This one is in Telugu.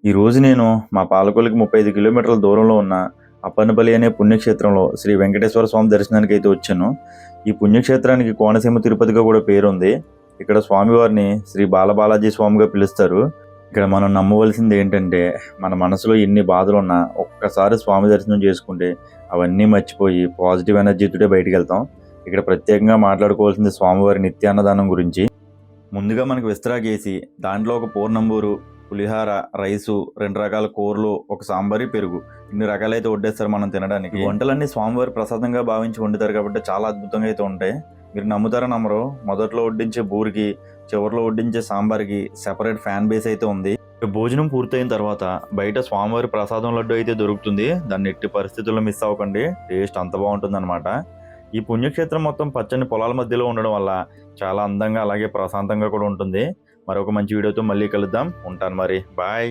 ఈరోజు నేను మా పాలకొల్లుకి 35 కిలోమీటర్ల దూరంలో ఉన్న అప్పన్నపల్లి అనే పుణ్యక్షేత్రంలో శ్రీ వెంకటేశ్వర స్వామి దర్శనానికి అయితే వచ్చాను. ఈ పుణ్యక్షేత్రానికి కోనసీమ తిరుపతిగా కూడా పేరుంది. ఇక్కడ స్వామివారిని శ్రీ బాలబాలాజీ స్వామిగా పిలుస్తారు. ఇక్కడ మనం నమ్మవలసింది ఏంటంటే, మన మనసులో ఎన్ని బాధలున్నా ఒక్కసారి స్వామి దర్శనం చేసుకుంటే అవన్నీ మర్చిపోయి పాజిటివ్ ఎనర్జీతోటే బయటికి వెళ్తాం. ఇక్కడ ప్రత్యేకంగా మాట్లాడుకోవాల్సింది స్వామివారి నిత్యాన్నదానం గురించి. ముందుగా మనకు విస్తరాకేసి దాంట్లో ఒక పూర్ణంబూరు, పులిహార, రైసు, 2 రకాల కూరలు, ఒక సాంబారి, పెరుగు, ఇన్ని రకాలైతే వడ్డేస్తారు మనం తినడానికి. ఈ వంటలన్నీ స్వామివారి ప్రసాదంగా భావించి వండుతారు కాబట్టి చాలా అద్భుతంగా అయితే ఉంటాయి. మీరు నమ్ముతారా నమ్మరు, మొదట్లో వడ్డించే బూరికి, చివరిలో వడ్డించే సాంబార్కి సెపరేట్ ఫ్యాన్ బేస్ అయితే ఉంది. భోజనం పూర్తయిన తర్వాత బయట స్వామివారి ప్రసాదం లడ్డు అయితే దొరుకుతుంది. దాన్ని ఎట్టి పరిస్థితుల్లో మిస్ అవ్వకండి, టేస్ట్ అంత బాగుంటుంది అనమాట. ఈ పుణ్యక్షేత్రం మొత్తం పచ్చని పొలాల మధ్యలో ఉండడం వల్ల చాలా అందంగా అలాగే ప్రశాంతంగా కూడా ఉంటుంది. మరొక మంచి వీడియోతో మళ్ళీ కలుద్దాం. ఉంటాను మరి, బాయ్.